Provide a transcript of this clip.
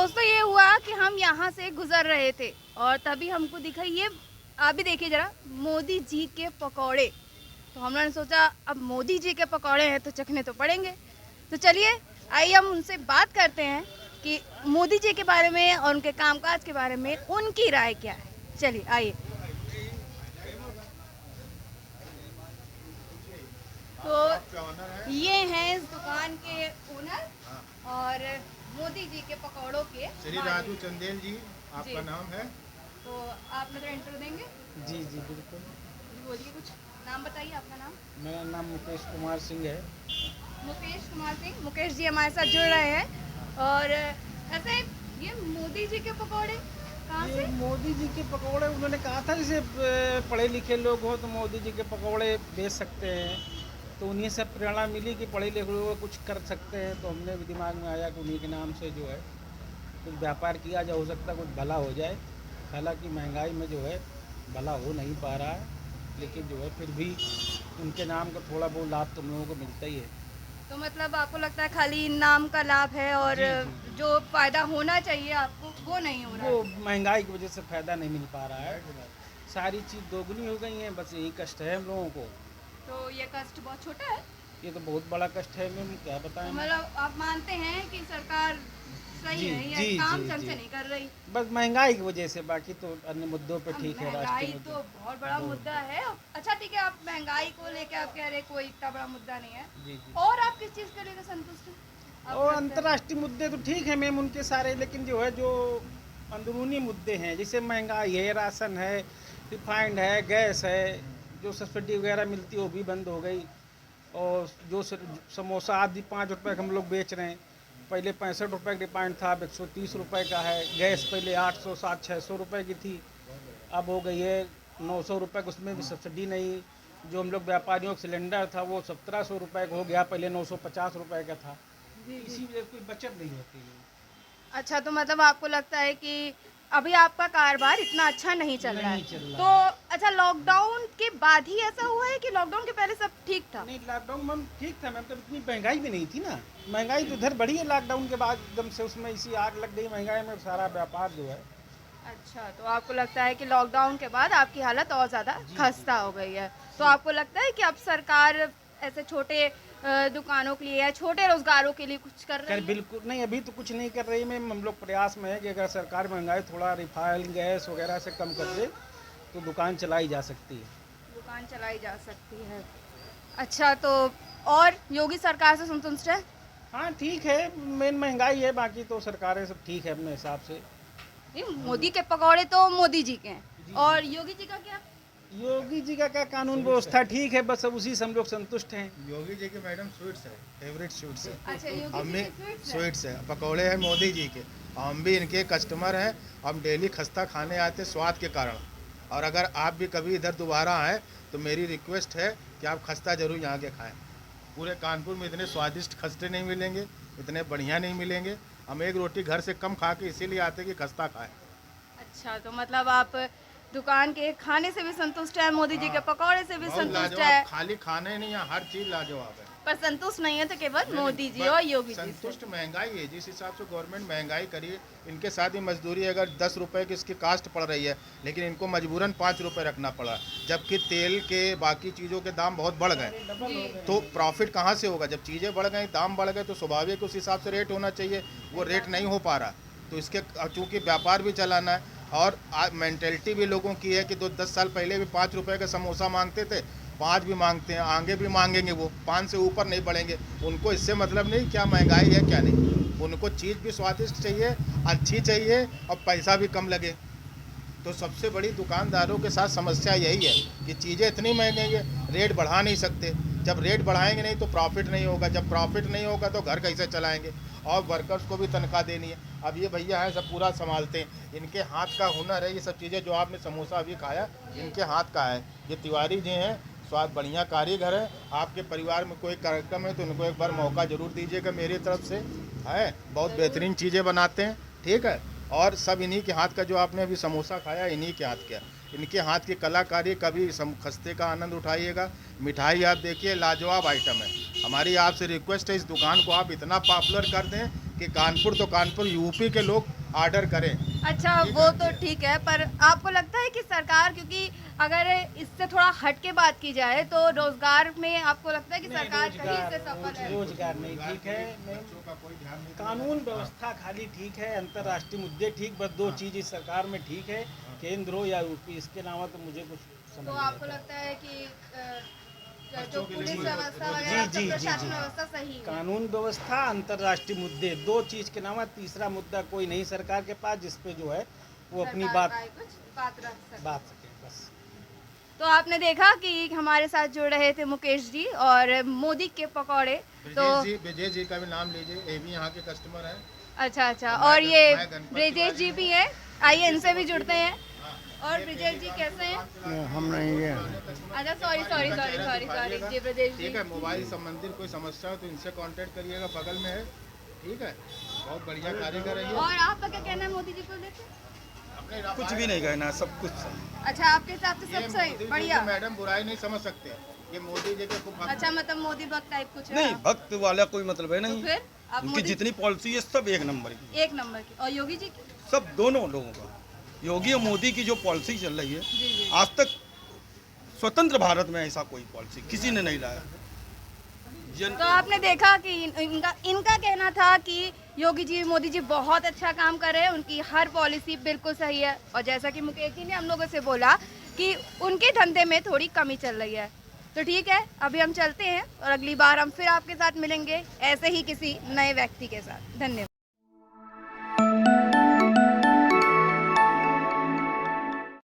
दोस्तों ये हुआ कि हम यहाँ से गुजर रहे थे और तभी हमको दिखा ये, आप भी देखिए जरा, मोदी जी के पकौड़े। तो हम लोगों ने सोचा अब मोदी जी के पकौड़े हैं तो चखने तो पड़ेंगे। तो चलिए आइए हम उनसे बात करते हैं कि मोदी जी के बारे में और उनके कामकाज के बारे में उनकी राय क्या है। चलिए आइए। तो ये हैं इस दुकान के ओनर और मोदी जी के पकौड़ों के श्री राजू चंदेल जी, आपका नाम है? तो आप मेरा इंटरव्यू देंगे? जी जी बिल्कुल। बोलिए, कुछ नाम बताइए, आपका नाम? मेरा नाम मुकेश कुमार सिंह है। मुकेश कुमार सिंह। मुकेश जी हमारे साथ जुड़ रहे हैं। और ऐसे ये मोदी जी के पकौड़े कहाँ से? मोदी जी के पकौड़े उन्होंने कहा था जैसे पढ़े लिखे लोग हो तो मोदी जी के पकौड़े बेच सकते हैं, तो उन्हीं से प्रेरणा मिली कि पढ़े लिखे लोग कुछ कर सकते हैं। तो हमने भी दिमाग में आया कि उन्हीं के नाम से जो है कुछ व्यापार किया जा, हो सकता है कुछ भला हो जाए। हालांकि महंगाई में जो है भला हो नहीं पा रहा है, लेकिन जो है फिर भी उनके नाम का थोड़ा बहुत लाभ तुम लोगों को मिलता ही है। तो मतलब आपको लगता है खाली नाम का लाभ है और जी। जो फायदा होना चाहिए आपको वो नहीं हो रहा वो है? महंगाई की वजह से फ़ायदा नहीं मिल पा रहा है। सारी चीज़ दोगुनी हो गई है, बस यही कष्ट है हम लोगों को। तो ये कष्ट बहुत छोटा है? ये तो बहुत बड़ा कष्ट है मैम, क्या बताएं। मतलब आप मानते हैं कि सरकार सही जी है या जी काम जी ढंग जी से नहीं कर रही? बस महंगाई की वजह से, बाकी तो अन्य मुद्दों पे अब ठीक है। महंगाई राष्ट्रीय तो मुद्दे बहुत बड़ा मुद्दा है। अच्छा ठीक है, आप महंगाई को लेके आप कह रहे कोई इतना बड़ा मुद्दा नहीं है। जी जी। और आप किस चीज़ को लेकर संतुष्ट हैं? आपको और लगता है? अंतर्राष्ट्रीय मुद्दे तो ठीक है मैम उनके सारे, लेकिन जो है जो अंदरूनी मुद्दे हैं जैसे महंगाई है, राशन है, रिफाइंड है, गैस है, जो सब्सिडी वगैरह मिलती है वो भी बंद हो गई। और जो समोसा आदि 5 रुपए का हम लोग बेच रहे हैं, पहले 65 रुपए का रिफाइंड था, अब 130 रुपए का है। गैस पहले 800 700 600 रुपए की थी, अब हो गई है 900 रुपए की, उसमें भी सब्सिडी नहीं। जो हम लोग व्यापारियों का सिलेंडर था वो 1700 रुपए का हो गया, पहले 950 रुपए का था। इसी वजह से कोई बचत नहीं होती है। अच्छा, तो मतलब आपको लगता है कि अभी आपका कारोबार इतना अच्छा नहीं चल रहा है? नहीं चल रहा तो अच्छा, लॉकडाउन के बाद ही ऐसा हुआ है कि लॉकडाउन के पहले सब ठीक था? नहीं, लॉकडाउन मैम ठीक था मैम, तब इतनी महंगाई भी नहीं थी ना। महंगाई तो इधर बढ़ी है लॉकडाउन के बाद, एकदम से उसमें इसी आग लग गई महंगाई में, सारा व्यापार जो है। अच्छा, तो आपको लगता है कि लॉकडाउन के बाद आपकी हालत और ज़्यादा जी खस्ता हो गई है। तो आपको लगता है कि अब सरकार ऐसे छोटे दुकानों के लिए या छोटे रोजगारों के लिए कुछ कर रही खैर है? बिल्कुल नहीं, अभी तो कुछ नहीं कर रही मैम। हम लोग प्रयास में है कि अगर सरकार महंगाई थोड़ा रिफाइंड गैस वगैरह से कम कर दे तो दुकान चलाई जा सकती है। दुकान चलाई जा सकती है। अच्छा, तो और योगी सरकार से संतुष्ट है? हाँ ठीक है, मेन महंगाई है, बाकी तो सरकारें सब ठीक है अपने हिसाब से। नहीं, मोदी के पकौड़े तो मोदी जी के हैं, जी। और योगी जी का क्या? योगी जी का क्या, कानून व्यवस्था ठीक है, बस अब उसी से हम लोग संतुष्ट हैं। योगी जी के मैडम स्वीट्स है, फेवरेट स्वीट्स है। अच्छा, योगी हम जी भी के स्वीट्स हैं। स्वीट्स है, पकौड़े हैं मोदी जी के। हम भी इनके कस्टमर हैं। हम डेली खस्ता खाने आते स्वाद के कारण। और अगर आप भी कभी इधर दोबारा आए तो मेरी रिक्वेस्ट है कि आप खस्ता जरूर यहाँ के खाएं। पूरे कानपुर में इतने स्वादिष्ट खस्ते नहीं मिलेंगे, इतने बढ़िया नहीं मिलेंगे। हम एक रोटी घर से कम खा के इसीलिए आते कि खस्ता खाएं। अच्छा, तो मतलब आप दुकान के खाने से भी संतुष्ट है, मोदी जी के पकौड़े से भी बहुत संतुष्ट लाजवाब, है, खाली खाना ही नहीं, यहाँ हर चीज़ लाजवाब है। पर संतुष्ट नहीं है तो केवल मोदी जी पर और योगी जी से। संतुष्ट महंगाई है, जिस हिसाब से गवर्नमेंट महंगाई करी है, इनके साथ ही मजदूरी अगर 10 रुपए की इसकी कास्ट पड़ रही है, लेकिन इनको मजबूरन 5 रुपए रखना पड़ा, जबकि तेल के बाकी चीज़ों के दाम बहुत बढ़ गए। तो प्रॉफिट कहाँ से होगा? जब चीज़ें बढ़ गई, दाम बढ़ गए, तो स्वाभाविक उस हिसाब से रेट होना चाहिए। वो रेट नहीं हो पा रहा, तो इसके चूँकि व्यापार भी चलाना है और मेंटेलिटी भी लोगों की है कि 10 साल पहले भी 5 रुपए का समोसा मांगते थे, 5 भी मांगते हैं, आगे भी मांगेंगे, वो 5 से ऊपर नहीं बढ़ेंगे। उनको इससे मतलब नहीं क्या महंगाई है क्या नहीं, उनको चीज़ भी स्वादिष्ट चाहिए, अच्छी चाहिए और पैसा भी कम लगे। तो सबसे बड़ी दुकानदारों के साथ समस्या यही है कि चीज़ें इतनी महंगी है, रेट बढ़ा नहीं सकते। जब रेट बढ़ाएंगे नहीं तो प्रॉफिट नहीं होगा, जब प्रॉफिट नहीं होगा तो घर कैसे चलाएंगे, और वर्कर्स को भी तनख्वाह देनी है। अब ये भैया हैं सब पूरा संभालते हैं, इनके हाथ का हुनर है। ये सब चीज़ें जो आपने समोसा अभी खाया, इनके हाथ का है। ये तिवारी जी हैं, स्वाद बढ़िया कारीगर है। आपके परिवार में कोई कार्यक्रम है तो उनको एक बार मौका ज़रूर दीजिएगा मेरी तरफ से, है बहुत बेहतरीन चीज़ें बनाते हैं, ठीक है। और सब इन्हीं के हाथ का, जो आपने अभी समोसा खाया इन्हीं के हाथ का, इनके हाथ की कलाकारी, कभी खस्ते का आनंद उठाइएगा। मिठाई आप देखिए, लाजवाब आइटम है। हमारी आपसे रिक्वेस्ट है, इस दुकान को आप इतना पॉपुलर कर दें कि कानपुर तो कानपुर, यूपी के लोग ऑर्डर करें। अच्छा वो तो ठीक है, पर आपको लगता है कि सरकार, क्योंकि अगर इससे थोड़ा हट के बात की जाए तो रोजगार में आपको लगता है कि सरकार कहीं से सफल है? रोजगार नहीं ठीक है, बच्चों का कोई ध्यान नहीं। कानून व्यवस्था खाली ठीक है, अंतर्राष्ट्रीय मुद्दे ठीक, बस दो चीज इस सरकार में ठीक है, केंद्र हो या यूपी, इसके अलावा तो मुझे कुछ समझ तो नहीं आपको आता। लगता है कि जो बच्चों के लिए पुलिस जी, व्यवस्था जी, वगैरह जी, सब जी, प्रशासन जी। व्यवस्था सही है? कानून व्यवस्था, अंतर्राष्ट्रीय मुद्दे, दो चीज के अलावा तीसरा मुद्दा कोई नहीं सरकार के पास जिसपे जो है वो अपनी सरकार बात का कुछ बात रख सकती है। बात सके बस। तो आपने देखा कि हमारे साथ जुड़ रहे थे मुकेश जी और मोदी के पकौड़े। तो ब्रजेश जी का भी नाम लीजिए, ये भी यहाँ के कस्टमर हैं। अच्छा अच्छा, मैं और ये मैं गणपति ब्रजेश जी भी हैं, आइए इनसे भी जुड़ते हैं। और ब्रजेश जी कैसे हैं? हम नहीं है। अच्छा sorry sorry sorry sorry sorry जी ब्रजेश जी। ठीक है, मोबाइल संबंधित कोई समस्या हो तो इनसे कांटेक्ट करिएगा, बगल में है। ठीक है, बहुत बढ़िया कारीगर है ये। और आपका क्या कहना है मोदी जी को लेकर? अपने कुछ भी नहीं कहना, सब कुछ सही। अच्छा आपके हिसाब से ये सब सही, मोदी जी बढ़िया। को मैडम बुराई नहीं समझ सकते, ये मोदी जी के खूब भक्त अच्छा मतलब मोदी भक्त टाइप कुछ है? नहीं, भक्त वाला कोई मतलब है तो नहीं। फिर आप उनकी मोदी जितनी पॉलिसी है सब एक नंबर की, एक नंबर की, और योगी जी की? सब दोनों लोगों का। योगी और मोदी की जो पॉलिसी चल रही है, जी जी। आज तक स्वतंत्र भारत में ऐसा कोई पॉलिसी किसी ने नहीं लाया। तो आपने देखा कि इनका कहना था कि योगी जी मोदी जी बहुत अच्छा काम कर रहे हैं, उनकी हर पॉलिसी बिल्कुल सही है। और जैसा कि मुकेश जी ने हम लोगों से बोला कि उनके धंधे में थोड़ी कमी चल रही है। तो ठीक है, अभी हम चलते हैं और अगली बार हम फिर आपके साथ मिलेंगे ऐसे ही किसी नए व्यक्ति के साथ। धन्यवाद।